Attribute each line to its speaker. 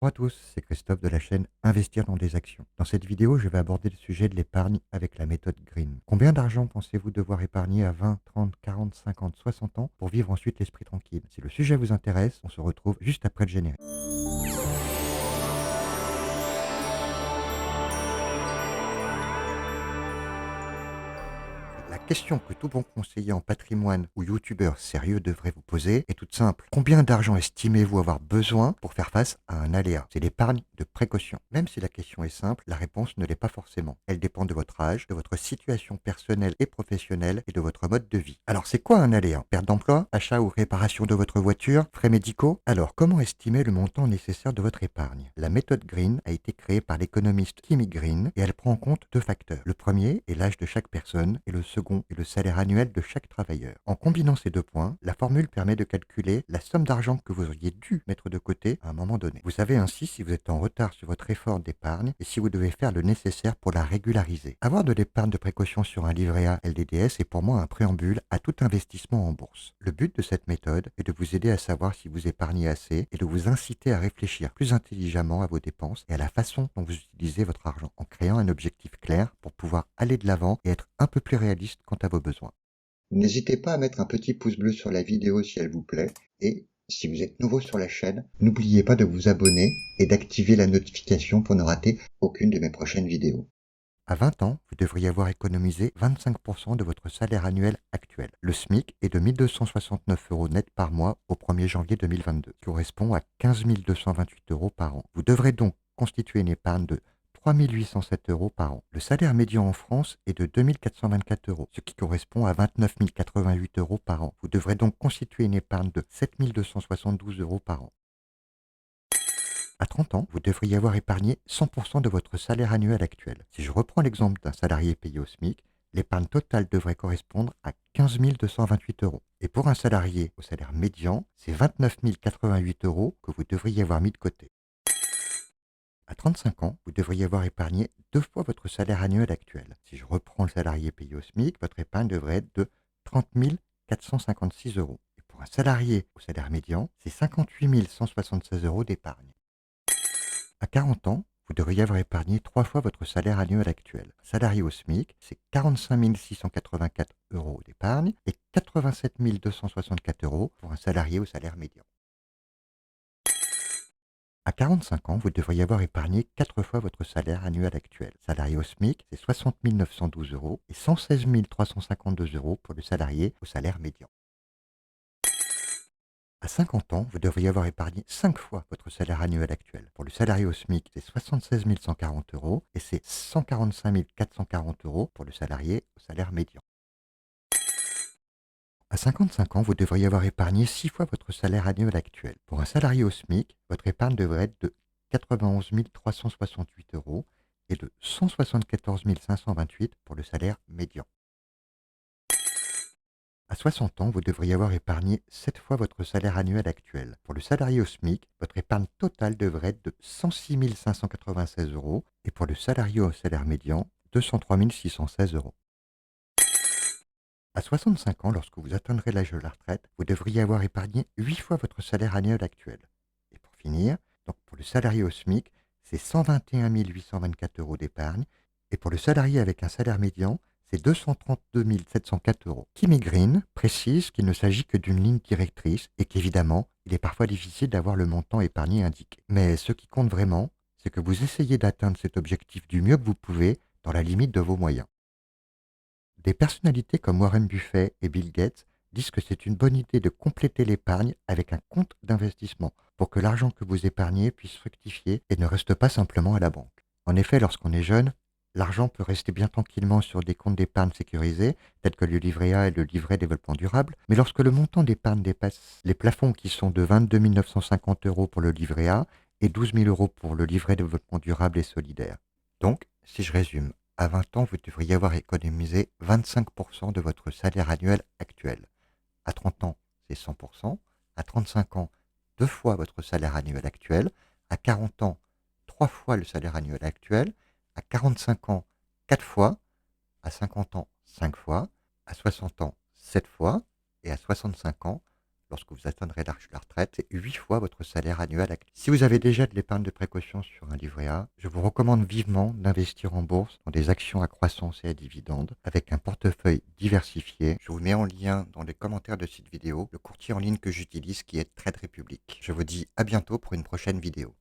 Speaker 1: Bonjour à tous, c'est Christophe de la chaîne Investir dans des actions. Dans cette vidéo, je vais aborder le sujet de l'épargne avec la méthode Green. Combien d'argent pensez-vous devoir épargner à 20, 30, 40, 50, 60 ans pour vivre ensuite l'esprit tranquille? Si le sujet vous intéresse, on se retrouve juste après le générique. La question que tout bon conseiller en patrimoine ou youtubeur sérieux devrait vous poser est toute simple. Combien d'argent estimez-vous avoir besoin pour faire face à un aléa? C'est l'épargne de précaution. Même si la question est simple, la réponse ne l'est pas forcément. Elle dépend de votre âge, de votre situation personnelle et professionnelle et de votre mode de vie. Alors c'est quoi un aléa? Perte d'emploi, achat ou réparation de votre voiture, frais médicaux? Alors comment estimer le montant nécessaire de votre épargne? La méthode Green a été créée par l'économiste Timmy Green et elle prend en compte deux facteurs. Le premier est l'âge de chaque personne et le second est le salaire annuel de chaque travailleur. En combinant ces deux points, la formule permet de calculer la somme d'argent que vous auriez dû mettre de côté à un moment donné. Vous savez ainsi si vous êtes en retard sur votre effort d'épargne et si vous devez faire le nécessaire pour la régulariser. Avoir de l'épargne de précaution sur un livret A LDDS est pour moi un préambule à tout investissement en bourse. Le but de cette méthode est de vous aider à savoir si vous épargnez assez et de vous inciter à réfléchir plus intelligemment à vos dépenses et à la façon dont vous utilisez votre argent en créant un objectif clair pour pouvoir aller de l'avant et être un peu plus réaliste quant à vos besoins.
Speaker 2: N'hésitez pas à mettre un petit pouce bleu sur la vidéo si elle vous plaît et si vous êtes nouveau sur la chaîne, n'oubliez pas de vous abonner et d'activer la notification pour ne rater aucune de mes prochaines vidéos.
Speaker 1: À 20 ans, vous devriez avoir économisé 25% de votre salaire annuel actuel. Le SMIC est de 1 269 euros net par mois au 1er janvier 2022, qui correspond à 15 228 euros par an. Vous devrez donc constituer une épargne de 3 807 euros par an. Le salaire médian en France est de 2 424 euros, ce qui correspond à 29 088 euros par an. Vous devrez donc constituer une épargne de 7 272 euros par an. À 30 ans, vous devriez avoir épargné 100% de votre salaire annuel actuel. Si je reprends l'exemple d'un salarié payé au SMIC, l'épargne totale devrait correspondre à 15 228 euros. Et pour un salarié au salaire médian, c'est 29 088 euros que vous devriez avoir mis de côté. À 35 ans, vous devriez avoir épargné deux fois votre salaire annuel actuel. Si je reprends le salarié payé au SMIC, votre épargne devrait être de 30 456 euros. Et pour un salarié au salaire médian, c'est 58 176 euros d'épargne. À 40 ans, vous devriez avoir épargné trois fois votre salaire annuel actuel. Un salarié au SMIC, c'est 45 684 euros d'épargne et 87 264 euros pour un salarié au salaire médian. À 45 ans, vous devriez avoir épargné quatre fois votre salaire annuel actuel. Salarié au SMIC, c'est 60 912 euros et 116 352 euros pour le salarié au salaire médian. À 50 ans, vous devriez avoir épargné 5 fois votre salaire annuel actuel. Pour le salarié au SMIC, c'est 76 140 euros et c'est 145 440 euros pour le salarié au salaire médian. À 55 ans, vous devriez avoir épargné 6 fois votre salaire annuel actuel. Pour un salarié au SMIC, votre épargne devrait être de 91 368 euros et de 174 528 pour le salaire médian. À 60 ans, vous devriez avoir épargné 7 fois votre salaire annuel actuel. Pour le salarié au SMIC, votre épargne totale devrait être de 106 596 euros et pour le salarié au salaire médian, 203 616 euros. À 65 ans, lorsque vous atteindrez l'âge de la retraite, vous devriez avoir épargné 8 fois votre salaire annuel actuel. Et pour finir, donc pour le salarié au SMIC, c'est 121 824 euros d'épargne et pour le salarié avec un salaire médian, c'est 232 704 euros. Kimi Green précise qu'il ne s'agit que d'une ligne directrice et qu'évidemment, il est parfois difficile d'avoir le montant épargné indiqué. Mais ce qui compte vraiment, c'est que vous essayez d'atteindre cet objectif du mieux que vous pouvez dans la limite de vos moyens. Des personnalités comme Warren Buffett et Bill Gates disent que c'est une bonne idée de compléter l'épargne avec un compte d'investissement pour que l'argent que vous épargnez puisse fructifier et ne reste pas simplement à la banque. En effet, lorsqu'on est jeune, l'argent peut rester bien tranquillement sur des comptes d'épargne sécurisés, tels que le livret A et le livret développement durable, mais lorsque le montant d'épargne dépasse les plafonds qui sont de 22 950 euros pour le livret A et 12 000 euros pour le livret développement durable et solidaire. Donc, si je résume, à 20 ans, vous devriez avoir économisé 25% de votre salaire annuel actuel. À 30 ans, c'est 100%. À 35 ans, deux fois votre salaire annuel actuel. À 40 ans, trois fois le salaire annuel actuel. À 45 ans, quatre fois. À 50 ans, cinq fois. À 60 ans, sept fois. Et à 65 ans, lorsque vous atteindrez l'âge de la retraite, c'est 8 fois votre salaire annuel actuel. Si vous avez déjà de l'épargne de précaution sur un livret A, je vous recommande vivement d'investir en bourse dans des actions à croissance et à dividendes avec un portefeuille diversifié. Je vous mets en lien dans les commentaires de cette vidéo le courtier en ligne que j'utilise qui est Trade Republic. Je vous dis à bientôt pour une prochaine vidéo.